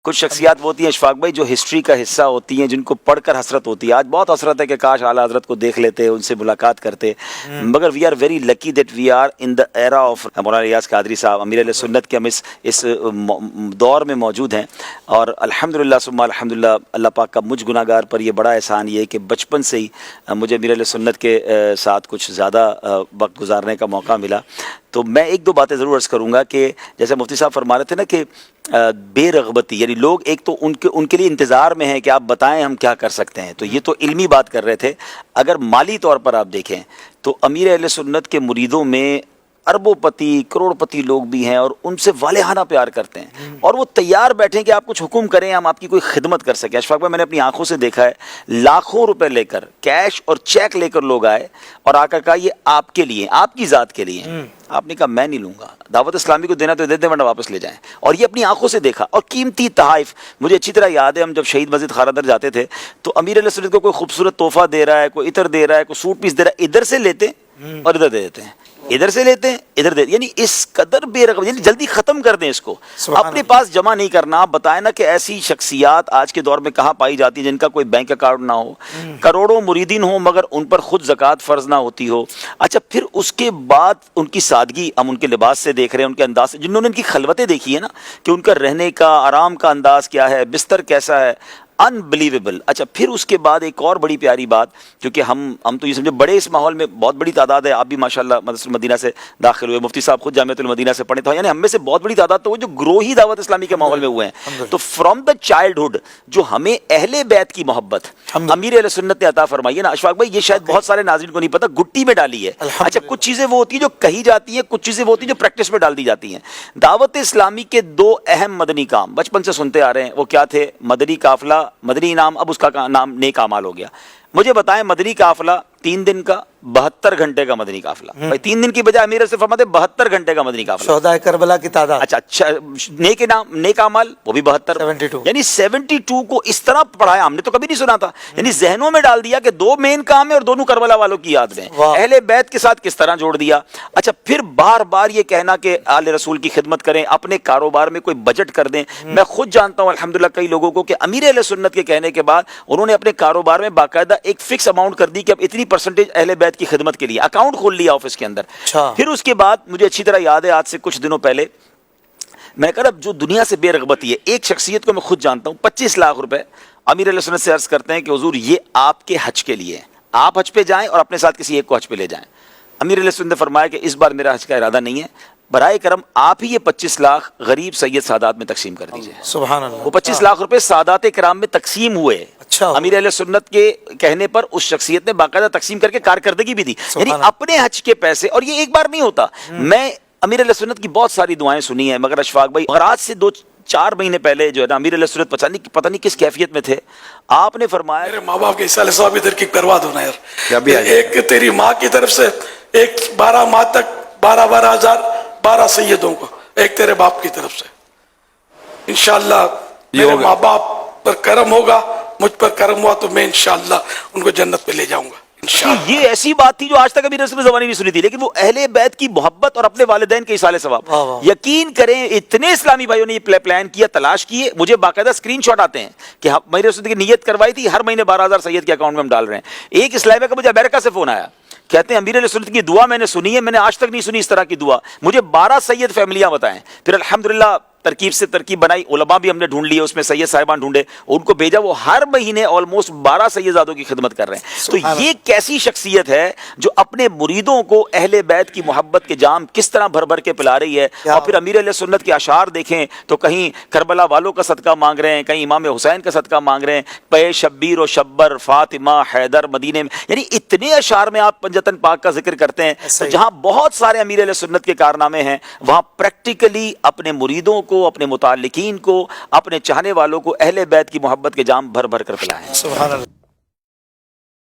کچھ شخصیات وہ ہوتی ہیں اشفاق بھائی جو ہسٹری کا حصہ ہوتی ہیں، جن کو پڑھ کر حسرت ہوتی ہے. آج بہت حسرت ہے کہ کاش اعلیٰ حضرت کو دیکھ لیتے، ان سے ملاقات کرتے، مگر we are very lucky that we are in the era of Maulana Riaz Qadri صاحب امیر علیہ سنت کے. ہم اس دور میں موجود ہیں، اور الحمدللہ ثم الحمدللہ اللہ پاک کا مجھ گناہ گار پر یہ بڑا احسان یہ ہے کہ بچپن سے ہی مجھے امیر علیہ سنت کے ساتھ کچھ زیادہ وقت گزارنے کا موقع ملا. تو میں ایک دو باتیں ضرور عرض کروں گا کہ جیسے مفتی صاحب فرما رہے تھے نا کہ بے رغبتی، یعنی لوگ ایک تو ان کے لیے انتظار میں ہیں کہ آپ بتائیں ہم کیا کر سکتے ہیں. تو یہ تو علمی بات کر رہے تھے. اگر مالی طور پر آپ دیکھیں تو امیر اہل سنت کے مریدوں میں اربوں پتی کروڑ پتی لوگ بھی ہیں، اور ان سے والہانہ پیار کرتے ہیں، اور وہ تیار بیٹھیں کہ آپ کچھ حکم کریں، ہم آپ کی کوئی خدمت کر سکیں. اشفاق بھائی میں نے اپنی آنکھوں سے دیکھا ہے، لاکھوں روپے لے کر کیش اور چیک لے کر لوگ آئے اور آ کر کہا یہ آپ کے لیے، آپ کی ذات کے لیے. آپ نے کہا میں نہیں لوں گا، دعوت اسلامی کو دینا تو دے دیں ورنہ واپس لے جائیں. اور یہ اپنی آنکھوں سے دیکھا. اور قیمتی تحائف مجھے اچھی طرح یاد ہے، ہم جب شہید مسجد خارا در جاتے تھے تو امیر علیہ سنت کو کوئی خوبصورت تحفہ دے رہا ہے، کوئی عطر دے رہا ہے، کوئی سوٹ پیس دے رہا ہے، ادھر سے لیتے اور ادھر دے دیتے ہیں، ادھر سے لیتے ہیں ادھر دے، یعنی اس قدر بے رغبت، یعنی جلدی ختم کر دیں اس کو، اپنے پاس جمع نہیں کرنا. آپ بتائیں نا کہ ایسی شخصیات آج کے دور میں کہاں پائی جاتی ہیں جن کا کوئی بینک اکاؤنٹ نہ ہو، کروڑوں مریدین ہوں مگر ان پر خود زکوٰۃ فرض نہ ہوتی ہو. اچھا پھر اس کے بعد ان کی سادگی ہم ان کے لباس سے دیکھ رہے ہیں، ان کے انداز سے، جنہوں نے ان کی خلوتیں دیکھی ہیں نا کہ ان کا رہنے کا آرام کا انداز کیا ہے، بستر کیسا ہے، انبلیویبل. اچھا پھر اس کے بعد ایک اور بڑی پیاری بات، کیونکہ ہم تو یہ سمجھے بڑے اس ماحول میں بہت بڑی تعداد ہے. آپ بھی ماشاءاللہ مدرسہ المدینہ سے داخل ہوئے، مفتی صاحب خود جامعۃ المدینہ سے پڑھے تھے، یعنی ہم میں سے بہت بڑی تعداد تو وہ جو گروہی دعوت اسلامی کے ماحول میں ہوئے ہیں. تو فرام دا چائلڈہڈ جو ہمیں اہل بیت کی محبت امیر اہل سنت نے عطا فرمائی ہے نا اشفاق بھائی، یہ شاید بہت سارے ناظرین کو نہیں پتا، گٹی میں ڈالی ہے. اچھا کچھ چیزیں وہ ہوتی ہیں جو کہی جاتی ہیں، کچھ چیزیں وہ ہوتی ہیں جو پریکٹس میں ڈال دی جاتی ہیں. دعوت اسلامی کے دو اہم مدنی کام بچپن سے سنتے آ رہے ہیں، وہ کیا تھے؟ مدنی قافلہ، مدنی انعام، اب اس کا نام نیک اعمال ہو گیا. مجھے بتائیں مدنی قافلہ 3 دن کا 72 گھنٹے کا مدنی قافلہ، بھائی 3 دن کی بجائے امیر سے فرماتے 72 گھنٹے کا مدنی قافلہ. شہدائے کربلا کی تعداد. اچھا نیک انعام، نیک اعمال وہ بھی 72، 72 یعنی 72 کو اس طرح پڑھایا ہم نے تو کبھی نہیں سنا تھا. یعنی ذہنوں میں ڈال دیا کہ 2 مین کام ہے اور دونوں کربلا والوں کی یاد میں، اہل بیت کے ساتھ کس طرح جوڑ دیا. اچھا پھر بار بار یہ کہنا کہ آل رسول کی خدمت کریں، اپنے کاروبار میں کوئی بجٹ کر دیں. میں خود جانتا ہوں الحمدللہ کئی لوگوں کو کہ امیر اہل سنت کے کہنے کے بعد انہوں نے اپنے کاروبار میں باقاعدہ ایک فکس اماؤنٹ کر دی کہ اب اتنی پرسنٹیج اہل بیت کی خدمت کے لیے اکاؤنٹ کھول لیا آفس کے اندر. پھر اس کے بعد مجھے اچھی طرح یاد ہے آج سے کچھ دنوں پہلے میں نے کہا اب جو دنیا سے بے رغبتی ہے، ایک شخصیت کو میں خود جانتا ہوں 25 لاکھ روپے امیر علیہ سنت سے عرض کرتے ہیں کہ حضور یہ آپ کے حج کے لیے، آپ حج پہ جائیں اور اپنے ساتھ کسی ایک کو حج پہ لے جائیں. امیر علیہ سنت نے فرمایا کہ اس بار میرا حج کا ارادہ نہیں ہے، برائے کرم آپ ہی یہ 25 لاکھ غریب سید سادات میں تقسیم کر دیجئے. سبحان اللہ. وہ 25 لاکھ روپے سادات کرام میں تقسیم ہوئے. امیر اہل سنت کے کہنے پر اس شخصیت نے باقاعدہ تقسیم کر کے کارکردگی بھی دی، یعنی اپنے حج کے پیسے. اور یہ ایک بار نہیں ہوتا، میں امیر علیہ سنت کی بہت ساری دعائیں سنی ہیں، مگر اشفاق بھائی اور آج سے 2-4 مہینے پہلے جو ہے نا امیر علیہ سنت پتہ نہیں کس کیفیت میں تھے، آپ نے فرمایا میرے ماں باپ کے حصہ صاحب ادھر کی کروا دو نا یار. ایک تیری ماں کی طرف سے، ایک 12 ماہ تک 12,000 12 سیدوں کو، ایک تیرے باپ کی طرف سے. انشاءاللہ میرے ماں باپ پر کرم ہوگا، مجھ پر کرم ہوا تو میں انشاءاللہ ان کو جنت پہ لے جاؤں گا. یہ ایسی بات تھی جو آج تک ابھی رسول زبانی نہیں سنی تھی، لیکن وہ اہل بیت کی محبت اور اپنے والدین کے اصالے ثواب. یقین کریں اتنے اسلامی بھائیوں نے یہ پلان کیا، تلاش کیے، مجھے باقاعدہ اسکرین شاٹ آتے ہیں کہ میرے رسول کی نیت کروائی تھی، ہر مہینے 12,000 سید کے اکاؤنٹ میں ہم ڈال رہے ہیں. ایک اسلامی کا مجھے امریکہ سے فون آیا، کہتے ہیں امیر علیہ سنت کی دعا میں نے سنی ہے، میں نے آج تک نہیں سنی اس طرح کی دعا، مجھے 12 سید فیملیاں بتائیں. پھر الحمدللہ ترکیب سے ترکیب بنائی، علماء بھی ہم نے ڈھونڈ لیے، اس میں سید صاحبان ڈھونڈے، ان کو بھیجا، وہ ہر مہینے آلموسٹ 12 سیدزادوں کی خدمت کر رہے ہیں. تو یہ کیسی شخصیت ہے جو اپنے مریدوں کو اہل بیت کی محبت کے جام کس طرح بھر بھر کے پلا رہی ہے. اور پھر امیر علیہ سنت کے اشعار دیکھیں تو کہیں کربلا والوں کا صدقہ مانگ رہے ہیں، کہیں امام حسین کا صدقہ مانگ رہے ہیں، پے شبیر و شبر، فاطمہ، حیدر، مدینے میں، یعنی اتنے اشعار میں آپ پنجتن پاک کا ذکر کرتے ہیں. تو جہاں بہت سارے امیر علیہ سنت کے کارنامے ہیں، وہاں پریکٹیکلی اپنے مریدوں کو، اپنے متعلقین کو، اپنے چاہنے والوں کو اہل بیت کی محبت کے جام بھر بھر کر پلائیں. سبحان اللہ.